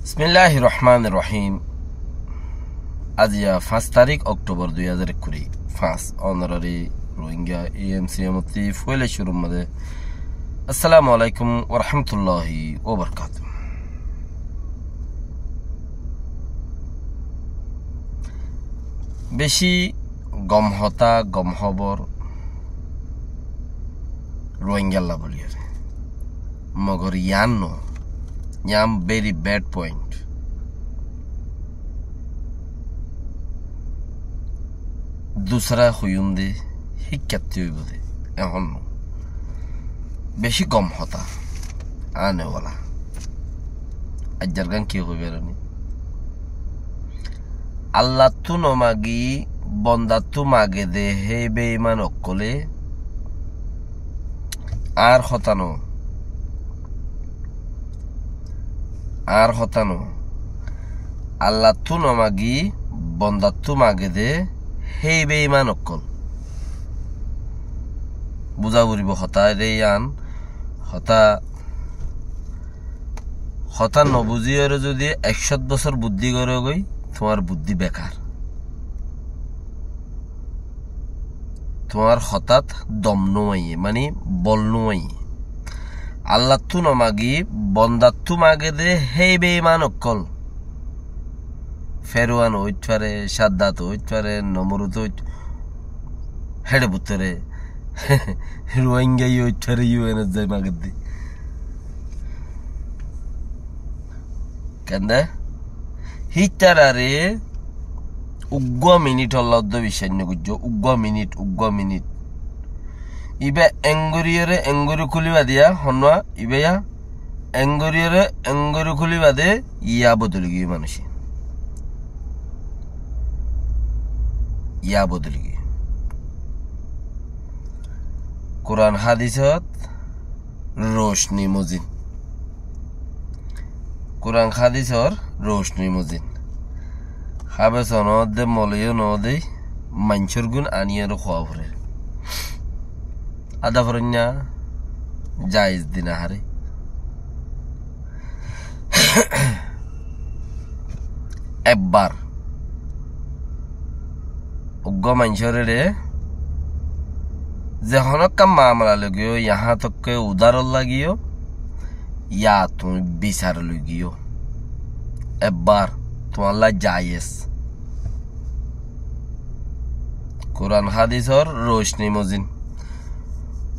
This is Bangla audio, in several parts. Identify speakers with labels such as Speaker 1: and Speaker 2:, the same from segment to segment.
Speaker 1: বিসমিল্লাহির রহমানির রহিম। আজিয়া 5 তারিখ অক্টোবর 2020 5 অনারারি রোহিঙ্গা এএমসি ফুয়েলে শুরুর মধ্যে আসসালামু আলাইকুম ওয়া রাহমাতুল্লাহি ওয়া বারাকাতুহু। বেশি গম হতা গম খবর রোহিঙ্গাল্লা বলিয়ার মগর ইয়াম very bad point. दूसरा हुयुम दे हिक्कती हुई बोले এখন বেশি কম হতা আনে वाला আজ্জার গান কি হইবে রানি আল্লাহ তু নমাগি বন্দা তু মাগে দে হে বেঈমান অকলে আর হতানো আল্লাহ তু নমাগি বন্দা তু মাগে দে হে বেঈমান অকল বুঝা বুঝিব হতা রে আন হতা নবুঝিয়ে যদি 100 বছর বুদ্ধি করে গই তোমার বুদ্ধি বেকার, তোমার হঠাৎ দম নুমাইয়ে মানে বল নুমাইয়ে। আল্লাহ তু নমাগি বন্দা তু মাগে দে হে বেঈমান অকল ফেরওয়ান হইতে পারে, সাদ্দাত হইতে পারে, নমরুদ হেডে বুতরে রোহিঙ্গাই হইতে পারে, ইউএন যাই মাগে দি কেন হিটারে উগ্র মিনিট হল্লা বিশ্বান্য গুজ উগ্র মিনিট ইবে এঙ্গুরি খুলিবা দিয়া হনুয়া ইবে এঙ্গুরি খুলিবা দে ইয়া বদলি গিয়ে মানুষে কোরআন হাদিসত রোশনি মুজিন হাবে সনদ দে মলিও নদে মাঞ্চর গুণ আনিয়ার খোয়া ভরে আদা ফরন্যা জায়েজ দিনা হারে একবার উগ্র মাঞ্চরে যে হনকাম মামলা লগিও ইহা তককে উদারল লাগিও ইয়া তুমি বিচার লগিও একবার তোমার জায়েজ কোরআন হাদিসর রোশনি মুজিন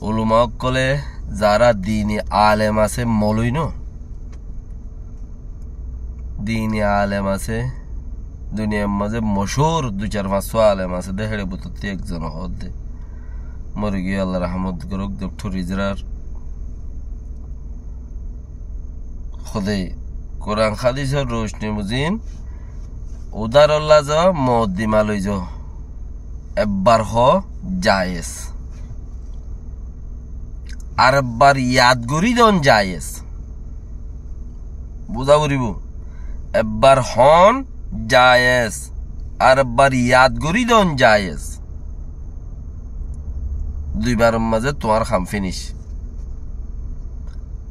Speaker 1: উলুমা কলে যারা দিনী আলেম আছে মলইন দিনী আলেম আছে দুনিয়ার মাঝে মশহুর 2-4-5 আলেম আছে দেহেড়ে বুততে একজন হদে মরে গিয়ে আল্লাহ রহমত করুক ডক্টর ইজরার খোদে কোরআন হাদিসর রোশনি মুজিন উদার আল্লাহ যা মদ্দিমা লই যা একবার হ জায়েজ আর একবার ইয়াদ করি দন জায়েজ বুঝা করিব একবার হন জায়েজ আর একবার ইয়াদ করি দন জায়েজ দুইবারের মাঝে তোমার খাম ফিনিশ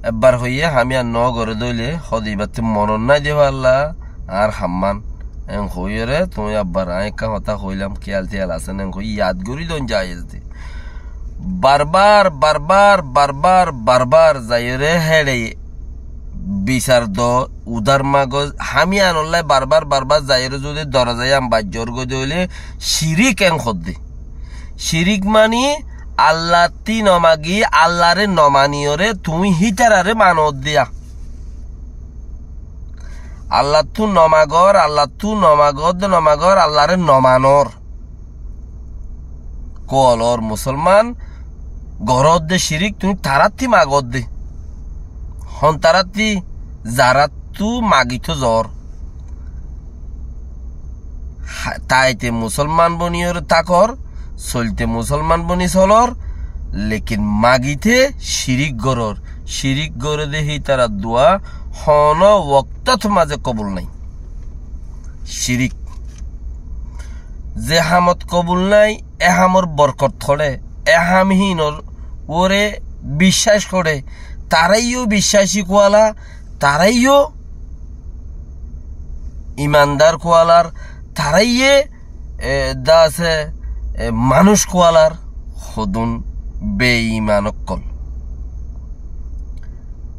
Speaker 1: একবার হইয়ে আমি আর ন করে দইলে হদিবার মনন নাই দেব আল্লাহ আর হাম্মান এং হইরে তুমি আব্বার আইকা কথা কইলাম খেয়াল টিয়াল আছে না কই ইয়াদ করি দন জায়েজ দি বারবার যাইরে হেড়ে বিচার দ উদার মাগজ হামি আনল্লাই বারবার যাইরে যদি দরজায় আম বাজ্যর গো দইলে শিরিক এং খদ্দি শিরিক মানি আল্লাহ তি নমাগি আল্লাহরে নমানিয়রে তুমি হিতারারে মানত দিয়া আল্লাহ তু নমাগর আল্লাহরে নমানর কলর মুসলমান গরদ দে শিরিক তুমি তারাতি মাগদ দে হন তারাতি যারা তু মাগিত জ্বর তাইতে মুসলমান বনিয়র তাকর চলতে মুসলমান বনি চলর লেকিন মাগিতে শিরিক গড়ে দেহি তারা দোয়া হন ওয়াক্তাত মাঝে কবুল নাই শিরিক যে হামত কবুল নাই এহামর বরকত থড়ে এহামহীনর ওরে বিশ্বাস করে তারাইও বিশ্বাসী কোয়ালা তারাইও ইমানদার কোয়ালার তারাইয়ে দা আছে মানুষ কোয়ালার সদুন বেঈমান অকল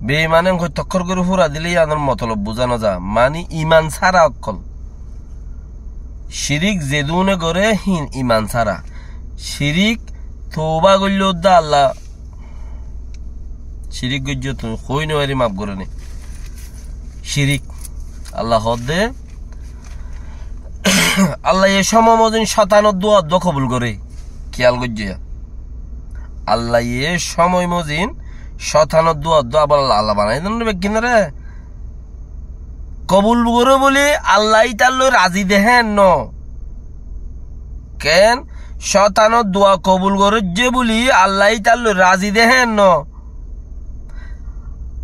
Speaker 1: বেঈমানে তক্কর করে ফুরা দিলেই আনার মতলব বোঝানো যা মানে ইমান ছাড়া অকল শিরিক যেদুনে করে হিন ইমান ছাড়া শিরিক তওবা করল দা আল্লাহ শিরিক গজ্জ তুমি কই নয়ারি মাফ করে নে শিরিক আল্লাহ হদে আল্লাহ এ সমমদিন 97 দোয়া কবুল করে খেয়াল গজ্জিয়া আল্লাহ এ সময় মজিন 97 দোয়া আবার আল্লাহ বানাই দেন কিনারে কবুল করে বলি আল্লাহ তার রাজি দেহেন ন কেন 97 দোয়া কবুল করে যে বলি আল্লাহ তার রাজি দেহেন ন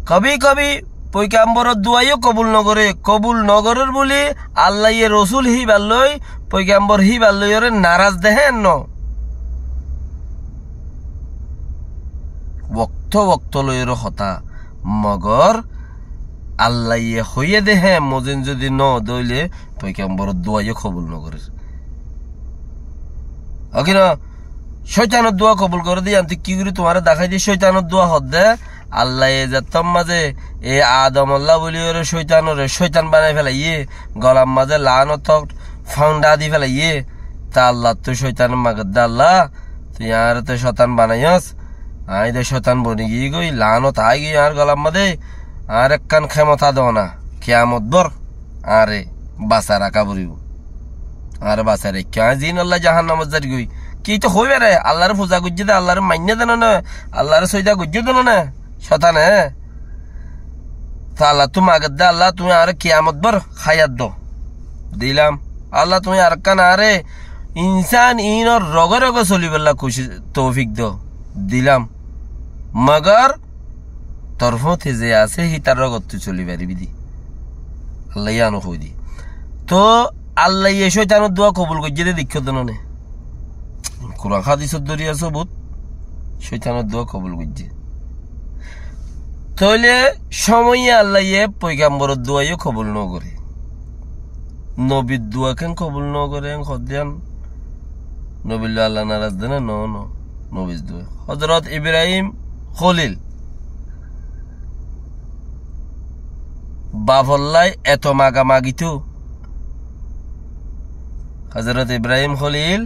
Speaker 1: কবি কবি পয়গাম্বরের দোয়াইও কবুল নগরের বলি আল্লাহ এ রসুল হিবার লই পয়গাম্বর হিবার লই ওরে নারাজ দেহেন ন বক্ত লইর হতা মগর আল্লাহ এ হইয়ে দেহে মজিন যদি ন দইলে পয়গাম্বরের দোয়াইও কবুল নগরে ওকে না শয়তানের দোয়া কবুল করে দিয়ে আনতে কি করি তোমার দেখাই দিয়ে শয়তানের দোয়া হদ দে আল্লাহ এ যাতম মাঝে এ আদম আল্লাহ বলি ওরে শয়তান বানাই ফেলাইয়ে গলাম মাঝে লানত ফাউন্ডা দি ফেলাইয়ে তা আল্লাহ তো শয়তানের মাগদ দে আল্লাহ তুই আর তো শয়তান বানাইস আই দে শয়তান বনি গিয়ে গই লানত আই গিয়ে আর গলাম মাঝে আর এক কান ক্ষমতা দেও না কিয়ামত বর আরে বাসা রাখা বলিব আর বাসা রে কে দিন আল্লাহ জাহান্নামে যাই গই কি তো হইবে রে আল্লাহর পূজা গুজ্জে দে আল্লাহর মান্য দেন না আল্লাহর সইদা গুজ্জে দেন না শতান তা আল্লাহ তুমি আগের দে আল্লাহ তুমি আর কিয়ামত বর খায়াত দো দিলাম আল্লাহ তুমি আর কান আরে ইনসান ইনর রগে রগে চলিবেলা খুশি তৌফিক দো দিলাম মগর তরফতে যে আছে হি তার রগত তুই চলি পারিবি দি আল্লাহ আনো হই দি তো আল্লাহ এ শয়তানের দোয়া কবুল করছে দে দীক্ষা দেন নে কোরআন হাদিসের দরিয়া সবুত শয়তানের দোয়া কবুল করছে তাহলে সময়ে আল্লাহ এ পয়গাম্বরের দোয়াইও কবুল ন করে নবীর দোয়া কেন কবুল ন করে হদ্যান নবীল্লা আল্লাহ নারাজ দেন ন নবীর দোয়া হযরত ইব্রাহিম খলিল বাফল্লাই এত মাগামাগিত হযরত ইব্রাহিম খলিল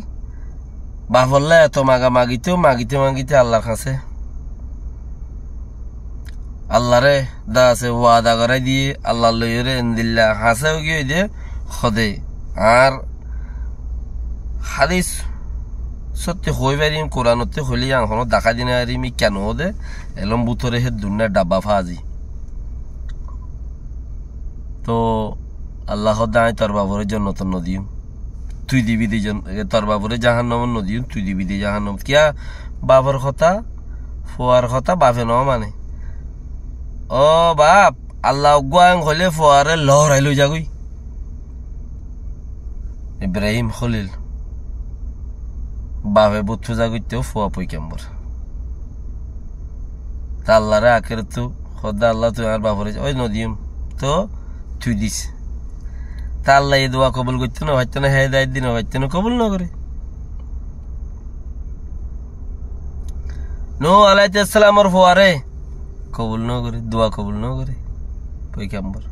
Speaker 1: বাফল্লাই এত মাগামাগিত মাগিতে আল্লাহর কাছে আল্লাহরে দা আছে ওয়াদা করাই দিয়ে আল্লাহ লইরে ইনদিল্লা হাসেও গিয়ে দিয়ে খদে আর হাদিস সত্যি হই পারিম কোরআনতে হলি এখনো দেখা দিনে আরিমি কেন দে এলম বুতরে হে দুনিয়ার ডাব্বা ফাজি তো আল্লাহ দায় তোর বাবরের জন্য তো নদীম তুই দিবি দি তোর বাবরে জাহান্নামের নদীম তুই দিবি দি জাহান্নাম কিয়া বাবর কথা ফোয়ার কথা বাপে ন মানে ও বাপ আল্লাহ গোয়াং হলে ফোয়ারে লহরাই লই যাগুই ইব্রাহিম খলিল বাপে বুথ পূজা করতেও ফোয়া পয়গাম্বর তা আল্লাহরে আখের তো খোদা আল্লাহ তুই আর বাপরে ওই নদীম তো তুই দিস তা আল্লাহ এই দোয়া কবুল করতে না হয়তো না হেদায়েত দিন হয়তো না কবুল না করে নো আলাইহিস সালামের ফোয়ারে কবুল ন করে দোয়া কবুল ন করে পয়গাম্বর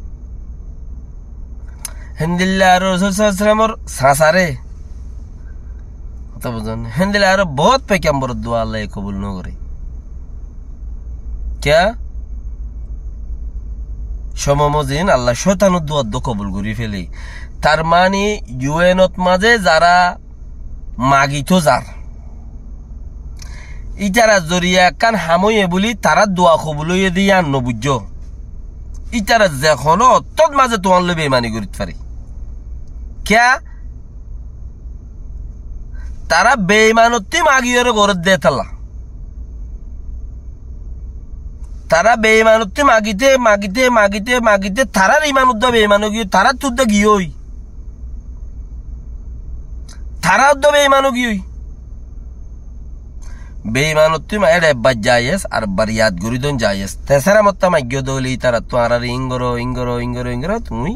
Speaker 1: হিন্দিল্লা আর রাসূল সাল্লাল্লাহু আলাইহি ওয়াসাল্লামের সাসারে কথা বুঝেন হিন্দিল্লা আর বহুত পয়গাম্বর দোয়া আল্লাহ কবুল ন করে क्या সমমজিন আল্লাহ শয়তানের দোয়া কবুল করি ফেলে তার মানে ইউএনত মাঝে যারা মাগিত যার ইটারা জরিয়া কান হাময়ে বলি তারা দোয়া কবুল হইয়ে দিয়ে আন বুঝছ ইটারা যখন তোর মাঝে তোমার লোক বেমানি করিতে পারে ক্যা তারা বেইমানতি মাগিয়র গরত দে তালা তারা বেইমানতি মাগিতে মাগিতে মাগিতে মাগিতে তারার ইমান উদ্দ বেইমান গিয়ে তারা তুদ্দ গিয়েই তারা উদ্দ বেইমান গিয়েই বেইমানতি মা এর এব্বাজ যাইয়েস আর বারিয়াত গরিদন যাইয়েস তেসারা মত্তা মাগ্য দলি তারা তো আর ইঙ্গরো ইঙ্গরো ইঙ্গরো ইঙ্গরো তুমি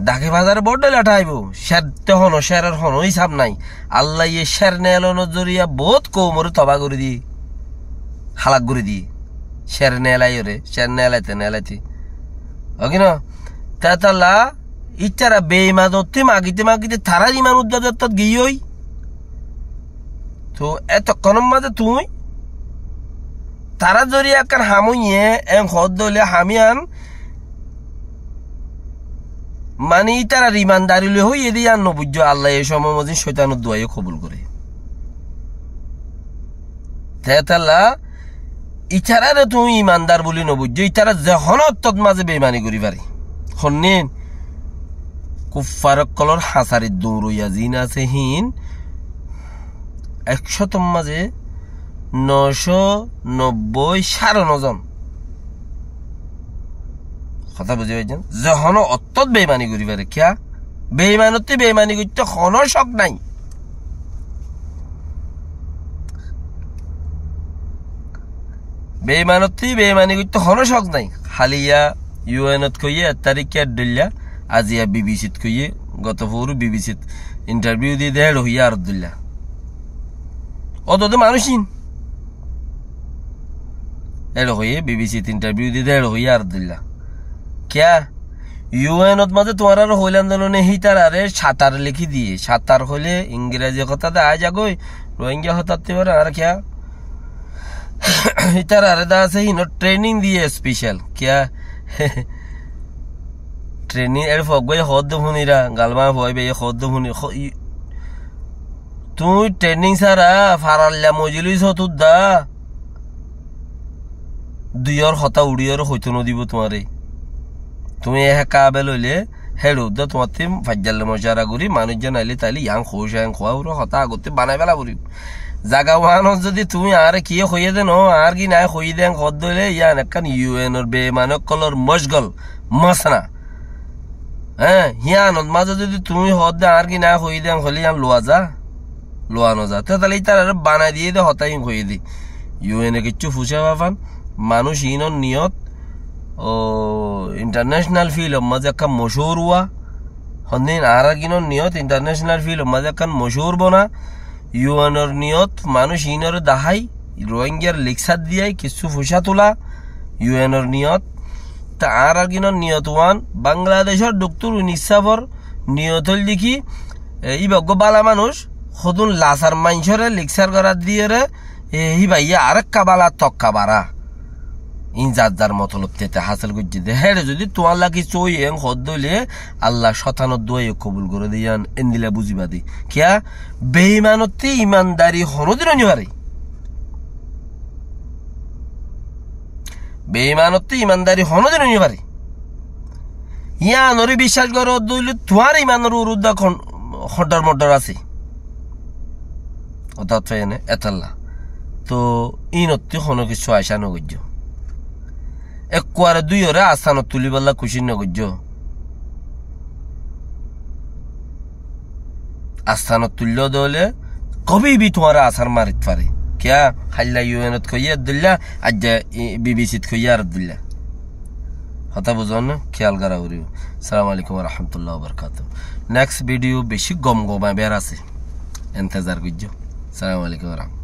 Speaker 1: ডাকে বাজারে বড় লাঠাইব শের তখন শেরের হন হিসাব নাই আল্লাহ ইয়ে শের নেলানোর জরিয়া বহুত কৌমরে তবা করে দি হালাক করে দি শের নেলাই রে শের নেলাইতে ওকে না তালা ইচ্ছারা বেইমাদতে মাগিতে তারা ইমান উদ্দাদত গিয়েই তো এতক্ষণের মাঝে তুই তারা জরিয়া একখান হামুইয়ে এন হদ দলে হামিয়ান মানে তারা রিমানদারিলে হই এদি আর নবুজ্জ আল্লাহ এই সময় মধ্যে শৈতানুর দোয়াইও কবুল করে তেতাল্লা ইচারারে তুমি ইমানদার বলি নবুজ্জ ইতারা যখন তৎ মাঝে বেমানি করি পারি হন্যেন কুফারক কলর হাসারির দৌড়ইয়া জিন আছে হিন 100 মাঝে 990 জন কথা বুঝে পাইছেন যখন অত্যত বেইমানি করি পারে কিয়া বেইমানতে বেইমানি করতে কোনো শখ নাই বেইমানতে বেইমানি করতে কোনো শখ নাই হালিয়া ইউএনত কইয়ে 1 তারিখে দিল্লা আজিয়া বিবিসিত কইয়ে গত পুরো বিবিসিত ইন্টারভিউ দিয়ে দেড় হইয়া আরদুল্লাহ অত মানুষিন এড় হইয়ে বিবিসিত ইন্টারভিউ দিয়ে দেড় হইয়া আরদুল্লাহ क्या यूएनत মাঝে তোমার আর হইল আন্দোলনে হিতার আরে সাঁতার লিখি দিয়ে সাঁতার হলে ইংরেজি কথাতে আজ আগই রোহিঙ্গা হতাতে পারে আর क्या হিতার আরে দা আছে হিনো ট্রেনিং দিয়ে স্পেশাল क्या ট্রেনিং এর ফগই হদ হুনিরা গালমা হইবে হদ হুনি তুই ট্রেনিং সারা ফারাল্লা মজলিস হতুদা দুইর হতা উড়িয়র হইতো নদিব তোমারে তুমি এ কাবেল হইলে হেড় উদ্দ তোমার তিম ফাজ্জাল মশারা করি মানুষজন আইলে তাইলে ইয়াং খোশ ইয়াং খোয়া উড়ো হতা আগতে বানাই পেলা করি জাগা ওয়ানত যদি তুমি আর কি হইয়ে দেন আর কি নাই হইয়ে দেন হদ দইলে ইয়ান একখান ইউএনর বেমানক কলর মশগল মসনা হ্যাঁ হিয়ানত মাঝে যদি তুমি হদ দে আর কি নাই হইয়ে দেন হলে ইয়ান লোয়ানো যা তাহলে তার বানাই দিয়ে দে হতাই হইয়ে দি ইউএনএ কিচ্ছু ফুসে বাফান মানুষ ইনর নিয়ত ও ইন্টারন্যাশনাল ফিল্ম মাঝে একখান মশহুর হওয়া হন্দিন আর কিনোর নিয়ত ইন্টারন্যাশনাল ফিল্ম মাঝে একখান মশহুর বনা ইউএনর নিয়ত মানুষ ইনর দাহাই রোহিঙ্গার লেকচার দিয়াই কিছু ফুসা তোলা ইউএনর নিয়ত তা আর কিনোর নিয়ত ওয়ান বাংলাদেশের ডক্টর ইনিসাফর নিয়ত হল দেখি ই বগ্য বালা মানুষ সদুন লাসার মাইনসরে লেকচার করার দিয়ে রে হি ভাইয়া আরেকটা বালা তক্কা বাড়া ইন যার মতলব তেতে হাসিল করছে দে হ্যাঁ যদি তোমার লাগি চই এং হদ দইলে আল্লাহ শতানত দোয়াই কবুল করে দিয়ান এন্দিলা বুঝিবা দি কিয়া বেঈমানতে ইমানদারি হনদিন নিবারে বেঈমানতে ইমানদারি হনদিন নিবারে ইয়া নরি বিশ্বাস করে দইলে তোমার ইমানের উরুদ্দা হডর মডর আছে অর্থাৎ এনে এতাল্লা তো ইনত্তি হন কিছু আশা নগর্য একবারে দুই ওরে আস্থানত তুলি বললা খুশি নগর্য আস্থানত তুল্য দলে কবি বি তোমার আসার মারিত পারে কিয়া হাল্লা ইউএনত কইয়া আব্দুল্লাহ আজ বিবিসিত কইয়া আব্দুল্লাহ হতা বুঝন না খেয়াল করা উড়িও আসসালামু আলাইকুম ওয়া রাহমাতুল্লাহি ওয়া বারাকাতুহু নেক্সট ভিডিও বেশি গম গমা বের আছে ইন্তজার করજો আসসালামু আলাইকুম ওয়া